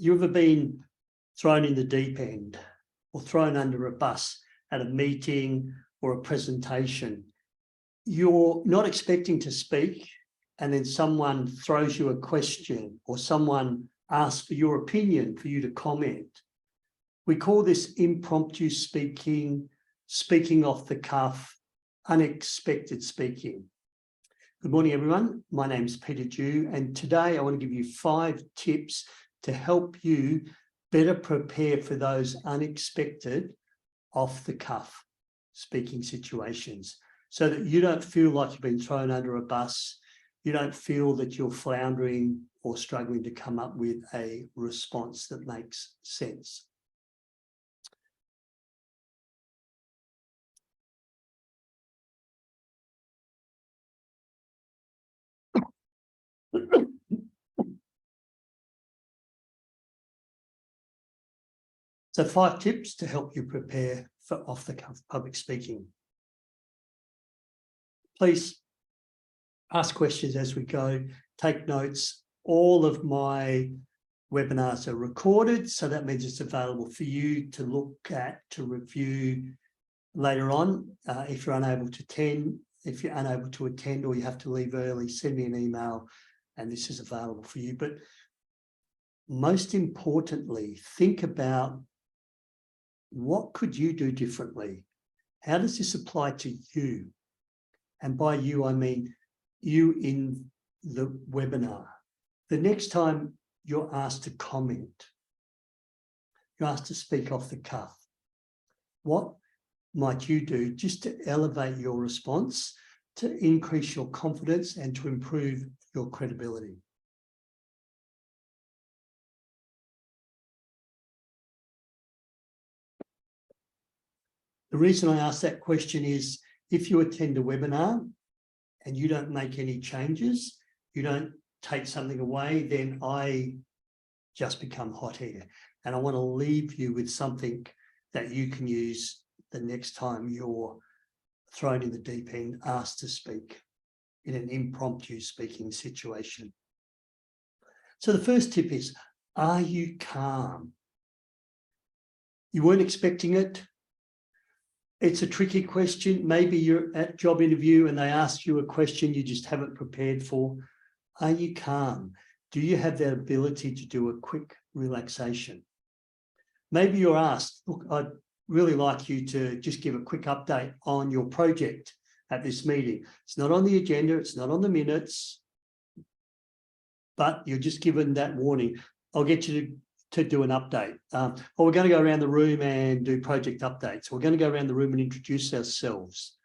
you ever been thrown in the deep end or thrown under a bus at a meeting or a presentation? You're not expecting to speak, and then someone throws you a question or someone asks for your opinion, for you to comment. We call this impromptu speaking, speaking off the cuff, unexpected speaking. Good morning, everyone. My name is Peter Dew, and today I want to give you 5 tips to help you better prepare for those unexpected, off-the-cuff speaking situations, so that you don't feel like you've been thrown under a bus, you don't feel that you're floundering or struggling to come up with a response that makes sense. So 5 tips to help you prepare for off-the-cuff public speaking. Please ask questions as we go, take notes. All of my webinars are recorded, so that means it's available for you to look at, to review later on. If you're unable to attend, or you have to leave early, send me an email and this is available for you. But most importantly, think about what could you do differently? How does this apply to you? And by you, I mean you in the webinar. The next time you're asked to comment, you're asked to speak off the cuff, what might you do just to elevate your response, to increase your confidence and to improve your credibility? The reason I ask that question is, if you attend a webinar and you don't make any changes, you don't take something away, then I just become hot air. And I want to leave you with something that you can use the next time you're thrown in the deep end, asked to speak in an impromptu speaking situation. So the first tip is, are you calm? You weren't expecting it. It's a tricky question. Maybe you're at a job interview and they ask you a question you just haven't prepared for. Are you calm? Do you have that ability to do a quick relaxation? Maybe you're asked, look, I'd really like you to just give a quick update on your project at this meeting. It's not on the agenda, it's not on the minutes, but you're just given that warning. I'll get you to do an update. Or we're going to go around the room and do project updates. We're going to go around the room and introduce ourselves.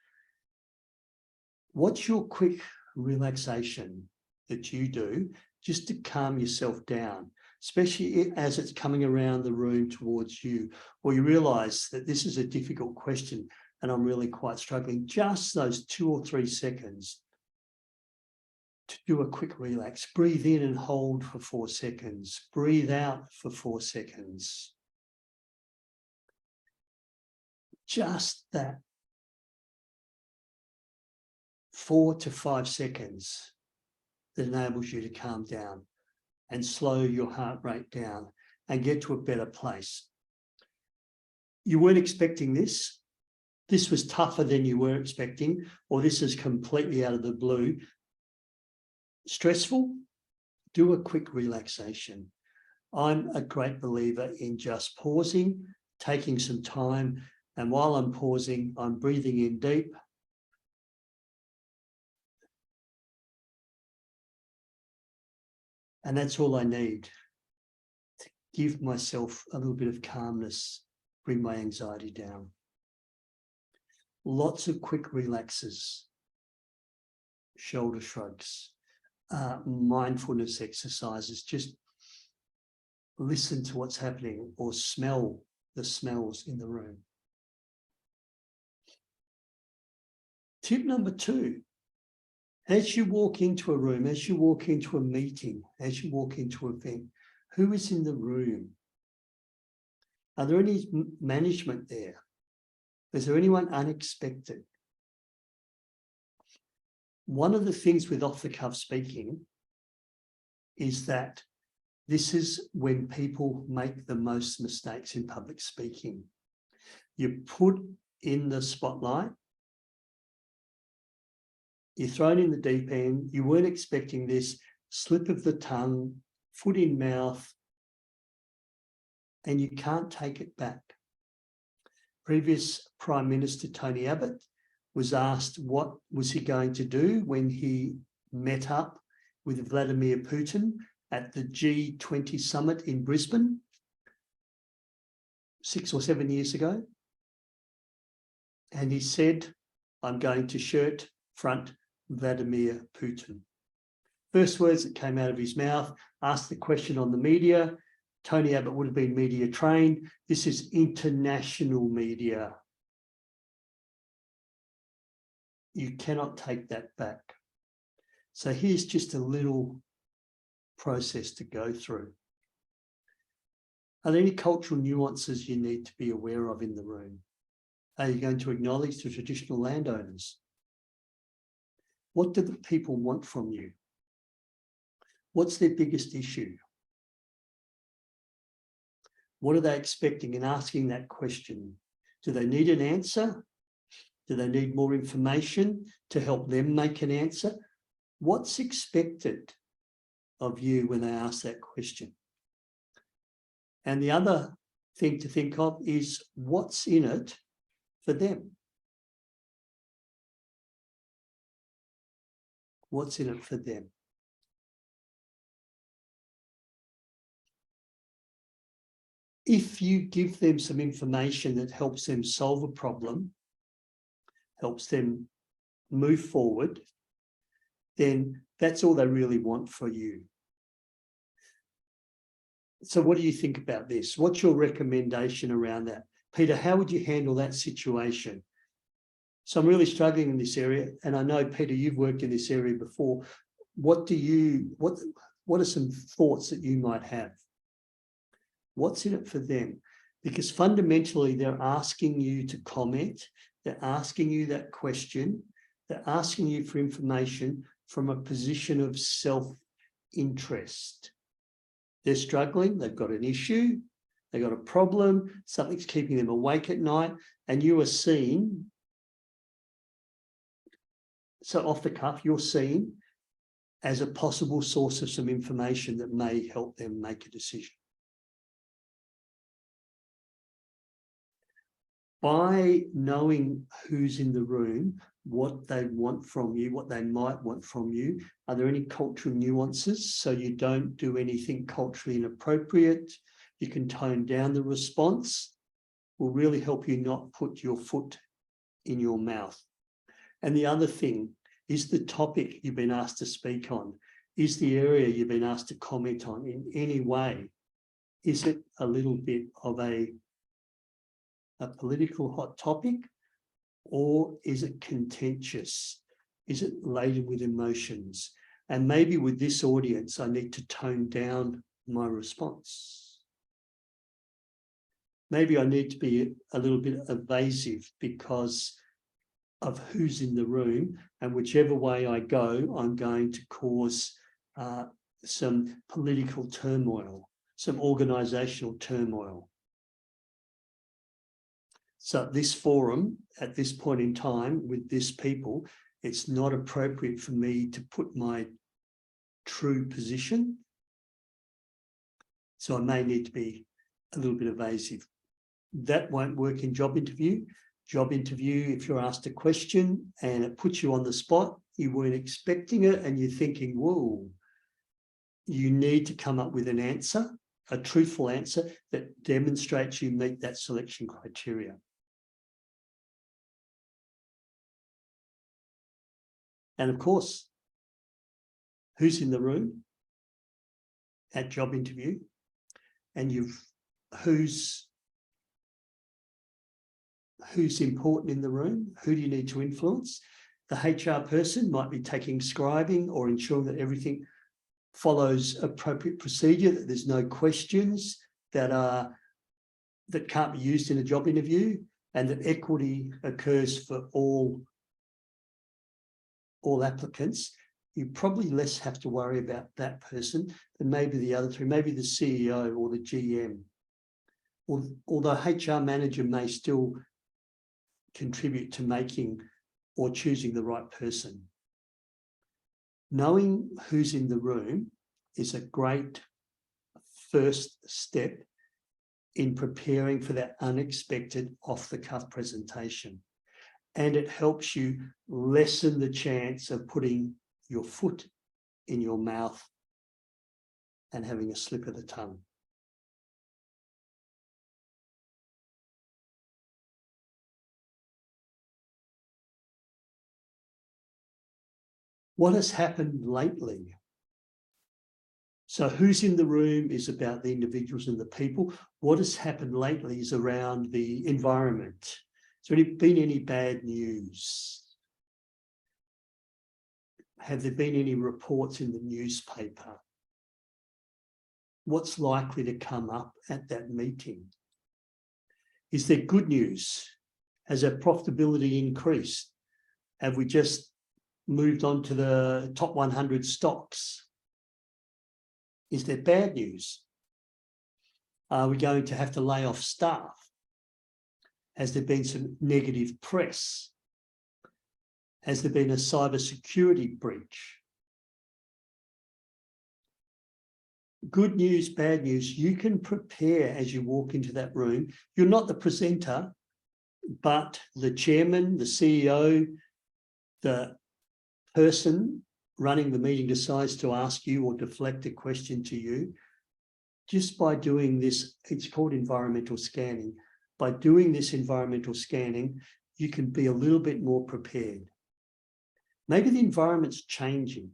What's your quick relaxation that you do just to calm yourself down, especially as it's coming around the room towards you, or you realize that this is a difficult question and I'm really quite struggling? Just those 2 or 3 seconds to do a quick relax. Breathe in and hold for 4 seconds. Breathe out for 4 seconds. Just that 4 to 5 seconds that enables you to calm down and slow your heart rate down and get to a better place. You weren't expecting this. This was tougher than you were expecting, or this is completely out of the blue. Stressful? Do a quick relaxation. I'm a great believer in just pausing, taking some time, and while I'm pausing, I'm breathing in deep. And that's all I need to give myself a little bit of calmness, bring my anxiety down. Lots of quick relaxes, shoulder shrugs, mindfulness exercises. Just listen to what's happening or smell the smells in the room. Tip number 2, as you walk into a room, as you walk into a meeting, as you walk into an event, who is in the room? Are there any management there? Is there anyone unexpected? One of the things with off-the-cuff speaking is that This is when people make the most mistakes in public speaking. You're put in the spotlight. You're thrown in the deep end. You weren't expecting this, slip of the tongue, foot in mouth, and you can't take it back. Previous Prime Minister Tony Abbott was asked what was he going to do when he met up with Vladimir Putin at the G20 summit in Brisbane 6 or 7 years ago. And he said, I'm going to shirt front Vladimir Putin. First words that came out of his mouth, asked the question on the media. Tony Abbott would have been media trained. This is international media. You cannot take that back. So here's just a little process to go through. Are there any cultural nuances you need to be aware of in the room? Are you going to acknowledge the traditional landowners? What do the people want from you? What's their biggest issue? What are they expecting in asking that question? Do they need an answer? Do they need more information to help them make an answer? What's expected of you when they ask that question? And the other thing to think of is what's in it for them? What's in it for them? If you give them some information that helps them solve a problem, helps them move forward, then that's all they really want for you. So what do you think about this? What's your recommendation around that? Peter, how would you handle that situation? So I'm really struggling in this area, and I know, Peter, you've worked in this area before. What are some thoughts that you might have? What's in it for them? Because fundamentally, they're asking you to comment. They're asking you that question. They're asking you for information from a position of self-interest. They're struggling. They've got an issue. They've got a problem. Something's keeping them awake at night. And you are seen, so off the cuff, you're seen as a possible source of some information that may help them make a decision. By knowing who's in the room, what they want from you, what they might want from you, are there any cultural nuances so you don't do anything culturally inappropriate? You can tone down the response, will really help you not put your foot in your mouth. And the other thing is the topic you've been asked to speak on. Is the area you've been asked to comment on in any way, is it a little bit of a political hot topic, or is it contentious? Is it laden with emotions? And maybe with this audience, I need to tone down my response. Maybe I need to be a little bit evasive because of who's in the room, and whichever way I go, I'm going to cause some political turmoil, some organisational turmoil. So this forum, at this point in time, with this people, it's not appropriate for me to put my true position. So I may need to be a little bit evasive. That won't work in job interview. Job interview, if you're asked a question and it puts you on the spot, you weren't expecting it and you're thinking, whoa, you need to come up with an answer, a truthful answer that demonstrates you meet that selection criteria. And of course, who's in the room at job interview, and who's important in the room, who do you need to influence? The HR person might be taking scribing or ensuring that everything follows appropriate procedure, that there's no questions that can't be used in a job interview, and that equity occurs for all applicants. you probably less have to worry about that person than maybe the other three, maybe the CEO or the GM. Although HR manager may still contribute to making or choosing the right person. Knowing who's in the room is a great first step in preparing for that unexpected off-the-cuff presentation. And it helps you lessen the chance of putting your foot in your mouth and having a slip of the tongue. What has happened lately? So who's in the room is about the individuals and the people. What has happened lately is around the environment. Has there been any bad news? Have there been any reports in the newspaper? What's likely to come up at that meeting? Is there good news? Has our profitability increased? Have we just moved on to the top 100 stocks? Is there bad news? Are we going to have to lay off staff? Has there been some negative press? Has there been a cybersecurity breach? Good news, bad news, you can prepare as you walk into that room. You're not the presenter, but the chairman, the CEO, the person running the meeting decides to ask you or deflect a question to you. Just by doing this, it's called environmental scanning. By doing this environmental scanning, you can be a little bit more prepared. Maybe the environment's changing.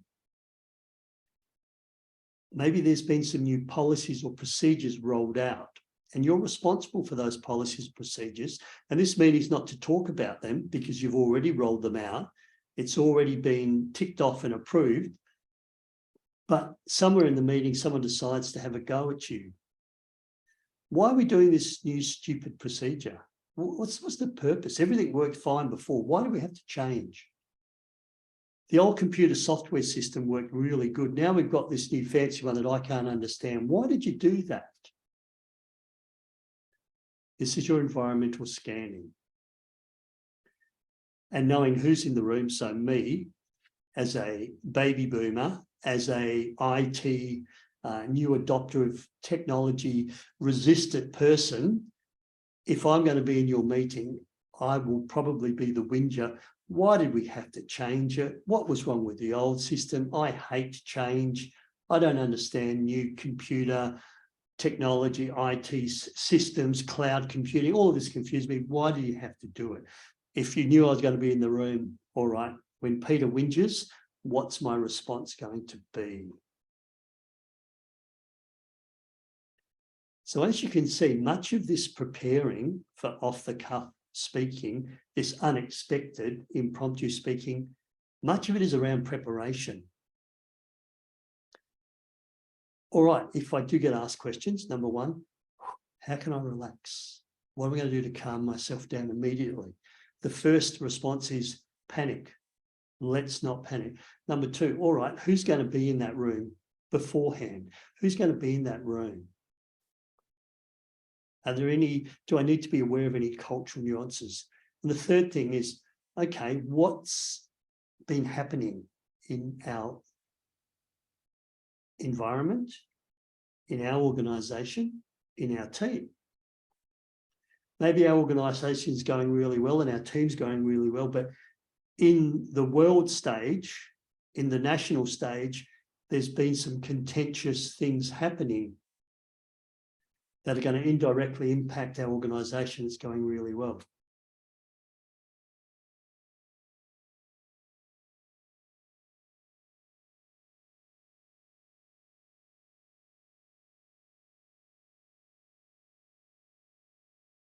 Maybe there's been some new policies or procedures rolled out, and you're responsible for those policies, procedures. And this means not to talk about them because you've already rolled them out. It's already been ticked off and approved. But somewhere in the meeting, someone decides to have a go at you. Why are we doing this new stupid procedure? What's the purpose? Everything worked fine before. Why do we have to change? The old computer software system worked really good. Now we've got this new fancy one that I can't understand. Why did you do that? This is your environmental scanning. And knowing who's in the room, so me, as a baby boomer, as a IT new adopter of technology resistant person, if I'm going to be in your meeting, I will probably be the whinger. Why did we have to change it? What was wrong with the old system? I hate change. I don't understand new computer technology, IT systems, cloud computing. All of this confused me. Why do you have to do it? If you knew I was going to be in the room, all right, when Peter whinges, what's my response going to be? So as you can see, much of this preparing for off-the-cuff speaking, this unexpected impromptu speaking, much of it is around preparation. All right, if I do get asked questions, number one, how can I relax? What am I going to do to calm myself down immediately? The first response is panic. Let's not panic. Number two, all right, who's going to be in that room beforehand? Who's going to be in that room? Are there any, do I need to be aware of any cultural nuances? And the third thing is, okay, what's been happening in our environment, in our organisation, in our team? Maybe our organisation is going really well and our team's going really well, but in the world stage, in the national stage, there's been some contentious things happening that are going to indirectly impact our organisation that's going really well.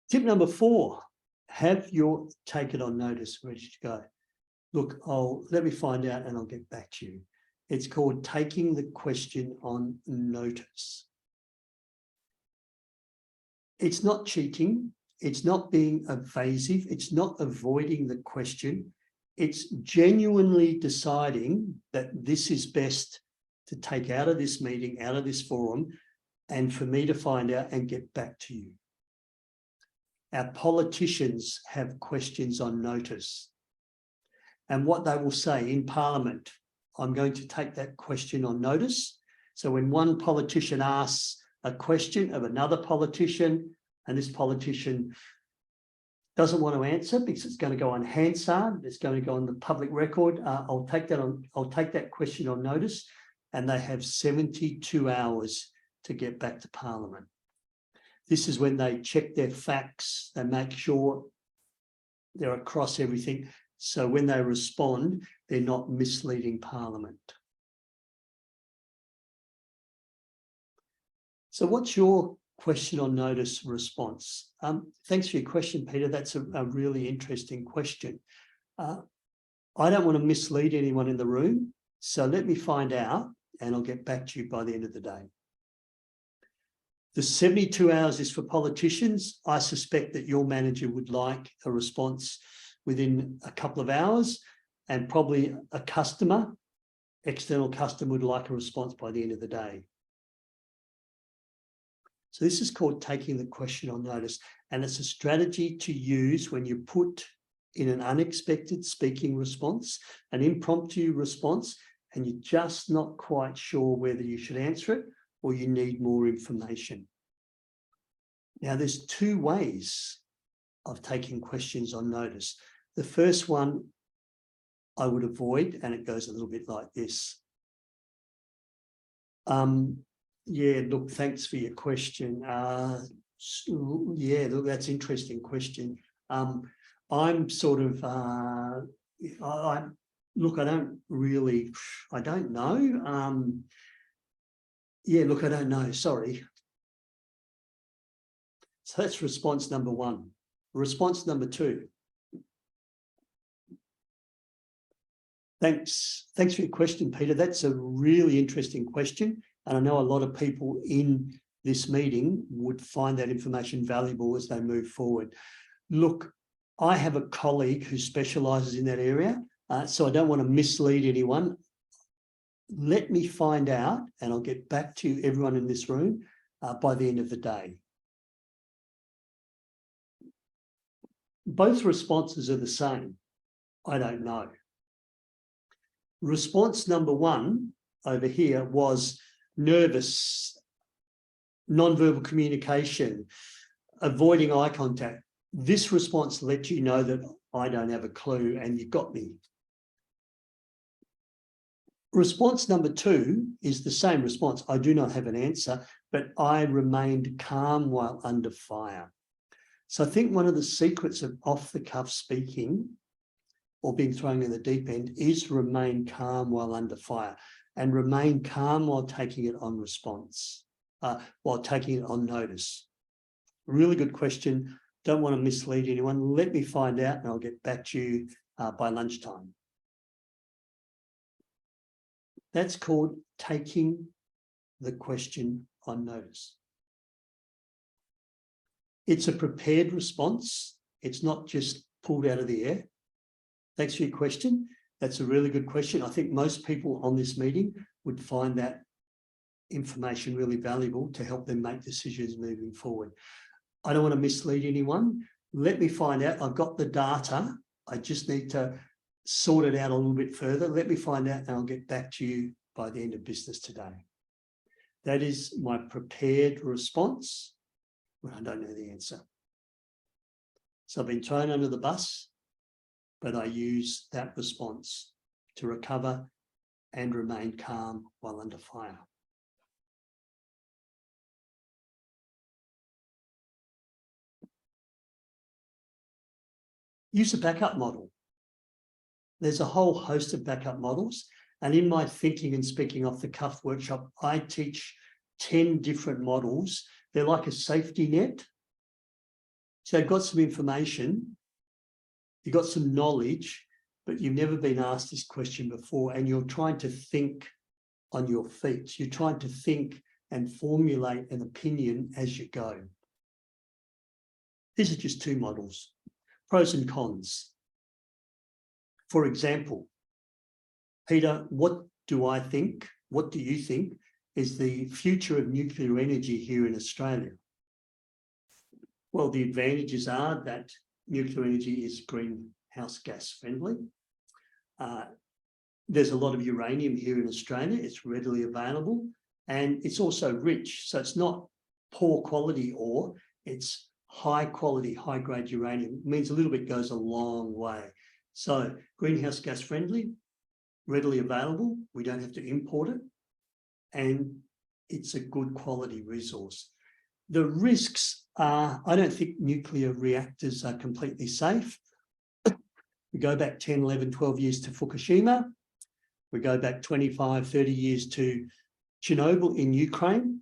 Tip number 4, have your take it on notice, ready to go. Look, let me find out and I'll get back to you. It's called taking the question on notice. It's not cheating. It's not being evasive. It's not avoiding the question. It's genuinely deciding that this is best to take out of this meeting, out of this forum, and for me to find out and get back to you. Our politicians have questions on notice. And what they will say in Parliament, I'm going to take that question on notice. So when one politician asks a question of another politician, and this politician doesn't want to answer because it's going to go on Hansard, it's going to go on the public record, I'll take that question on notice, and they have 72 hours to get back to Parliament. This is when they check their facts, they make sure they're across everything. So when they respond, they're not misleading Parliament. So what's your question on notice response? Thanks for your question, Peter. That's a really interesting question. I don't want to mislead anyone in the room, so let me find out and I'll get back to you by the end of the day. The 72 hours is for politicians. I suspect that your manager would like a response within a couple of hours, and probably a customer, external customer, would like a response by the end of the day. So this is called taking the question on notice, and it's a strategy to use when you put in an unexpected speaking response, an impromptu response, and you're just not quite sure whether you should answer it or you need more information. Now, there's two ways of taking questions on notice. The first one I would avoid, and it goes a little bit like this. Yeah, look, thanks for your question. Yeah, look, that's an interesting question. I'm sort of, look, I don't know. Yeah, look, I don't know, sorry. So that's response number one. Response number two. Thanks for your question, Peter. That's a really interesting question. And I know a lot of people in this meeting would find that information valuable as they move forward. Look, I have a colleague who specialises in that area, so I don't want to mislead anyone. Let me find out and I'll get back to everyone in this room by the end of the day. Both responses are the same. I don't know. Response number one over here was nervous, non-verbal communication, avoiding eye contact. This response lets you know that I don't have a clue and you got me. Response number two is the same response. I do not have an answer, but I remained calm while under fire. So I think one of the secrets of off-the-cuff speaking or being thrown in the deep end is remain calm while under fire, and remain calm while taking it on response, while taking it on notice. Really good question. Don't want to mislead anyone. Let me find out and I'll get back to you by lunchtime. That's called taking the question on notice. It's a prepared response. It's not just pulled out of the air. Thanks for your question. That's a really good question. I think most people on this meeting would find that information really valuable to help them make decisions moving forward. I don't want to mislead anyone. Let me find out. I've got the data. I just need to sort it out a little bit further. Let me find out and I'll get back to you by the end of business today. That is my prepared response when I don't know the answer. So I've been thrown under the bus, but I use that response to recover and remain calm while under fire. Use a backup model. There's a whole host of backup models. And in my Thinking and Speaking Off the Cuff workshop, I teach 10 different models. They're like a safety net. So you've got some information, you've got some knowledge, but you've never been asked this question before, and you're trying to think on your feet. You're trying to think and formulate an opinion as you go. These are just two models, pros and cons. For example, Peter, what do you think is the future of nuclear energy here in Australia? Well, the advantages are that nuclear energy is greenhouse gas friendly. There's a lot of uranium here in Australia. It's readily available, and it's also rich. So it's not poor quality ore, it's high quality, high grade uranium. It means a little bit goes a long way. So greenhouse gas friendly, readily available. We don't have to import it, and it's a good quality resource. The risks are, I don't think nuclear reactors are completely safe. We go back 10, 11, 12 years to Fukushima. We go back 25, 30 years to Chernobyl in Ukraine.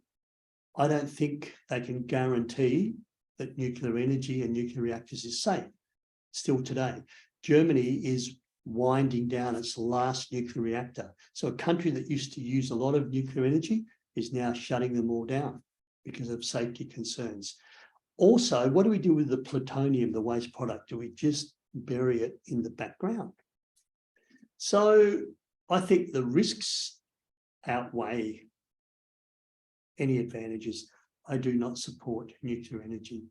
I don't think they can guarantee that nuclear energy and nuclear reactors is safe still today. Germany is winding down its last nuclear reactor. So a country that used to use a lot of nuclear energy is now shutting them all down because of safety concerns. Also, what do we do with the plutonium, the waste product? Do we just bury it in the background? So I think the risks outweigh any advantages. I do not support nuclear energy.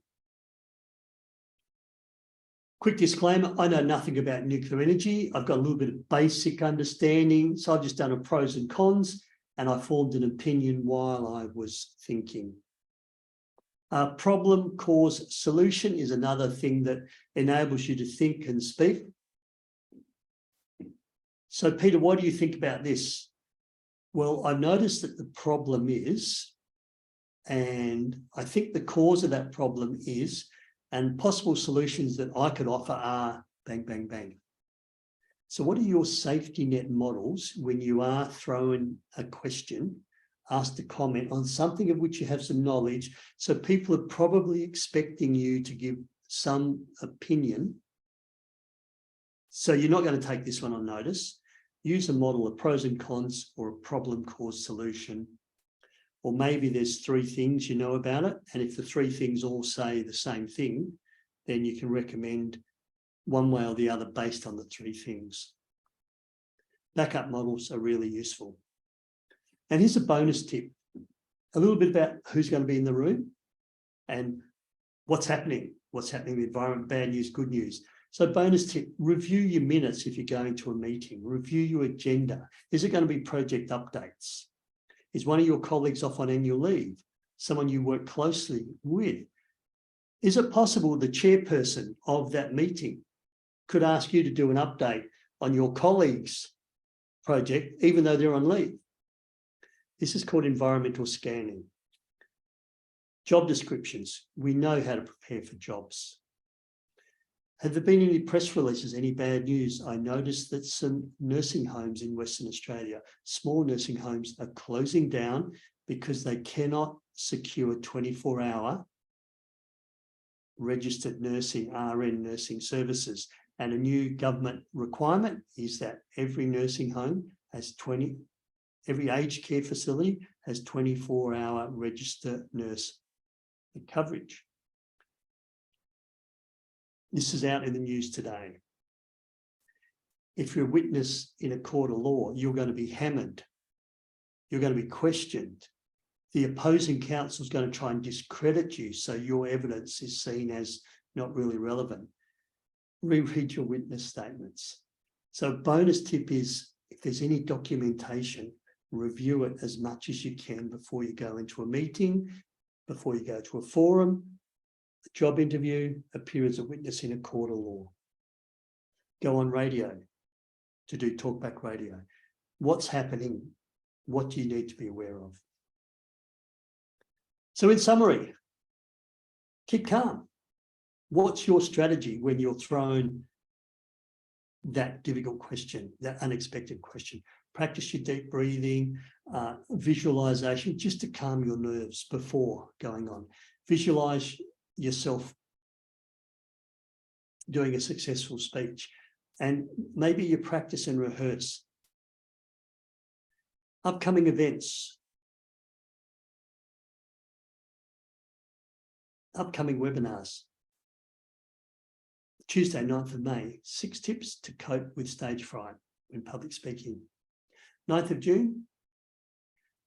Quick disclaimer, I know nothing about nuclear energy. I've got a little bit of basic understanding. So I've just done a pros and cons, and I formed an opinion while I was thinking. Problem, cause, solution is another thing that enables you to think and speak. So Peter, what do you think about this? Well, I've noticed that the problem is, and I think the cause of that problem is, and possible solutions that I could offer are bang, bang, bang. So what are your safety net models when you are thrown a question, asked to comment on something of which you have some knowledge? So people are probably expecting you to give some opinion. So you're not going to take this one on notice. Use a model of pros and cons or a problem, cause, solution. Or maybe there's three things you know about it. And if the three things all say the same thing, then you can recommend one way or the other based on the three things. Backup models are really useful. And here's a bonus tip, a little bit about who's going to be in the room and what's happening in the environment, bad news, good news. So bonus tip, review your minutes if you're going to a meeting, review your agenda. Is it going to be project updates? Is one of your colleagues off on annual leave? Someone you work closely with? Is it possible the chairperson of that meeting could ask you to do an update on your colleague's project, even though they're on leave? This is called environmental scanning. Job descriptions. We know how to prepare for jobs. Have there been any press releases, any bad news? I noticed that some nursing homes in Western Australia, small nursing homes, are closing down because they cannot secure 24-hour registered nursing, RN nursing services. And a new government requirement is that every nursing home has every aged care facility has 24-hour registered nurse coverage. This is out in the news today. If you're a witness in a court of law, you're going to be hammered. You're going to be questioned. The opposing counsel is going to try and discredit you, so your evidence is seen as not really relevant. Reread your witness statements. So bonus tip is, if there's any documentation, review it as much as you can before you go into a meeting, before you go to a forum, a job interview, appear as a witness in a court of law. Go on radio to do talkback radio. What's happening? What do you need to be aware of? So in summary, keep calm. What's your strategy when you're thrown that difficult question, that unexpected question? Practice your deep breathing, visualization, just to calm your nerves before going on. Visualize yourself doing a successful speech, and maybe you practice and rehearse. Upcoming events, upcoming webinars. Tuesday, 9th of May, 6 tips to cope with stage fright when public speaking. 9th of June,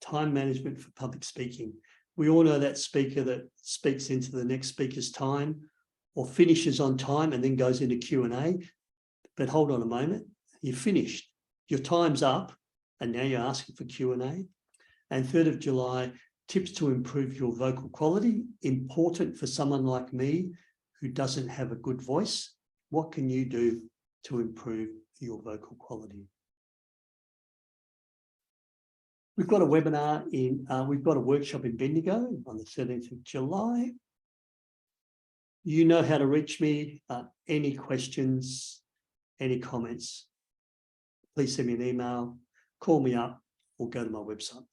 time management for public speaking. We all know that speaker that speaks into the next speaker's time or finishes on time and then goes into Q&A. But hold on a moment, you've finished. Your time's up and now you're asking for Q&A. And 3rd of July, tips to improve your vocal quality, important for someone like me who doesn't have a good voice. What can you do to improve your vocal quality? We've got a webinar we've got a workshop in Bendigo on the 13th of July. You know how to reach me. Any questions, any comments, please send me an email, call me up, or go to my website.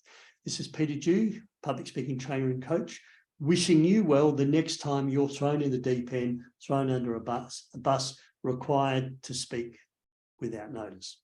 This is Peter Dew, public speaking trainer and coach, wishing you well the next time you're thrown in the deep end, thrown under a bus required to speak without notice.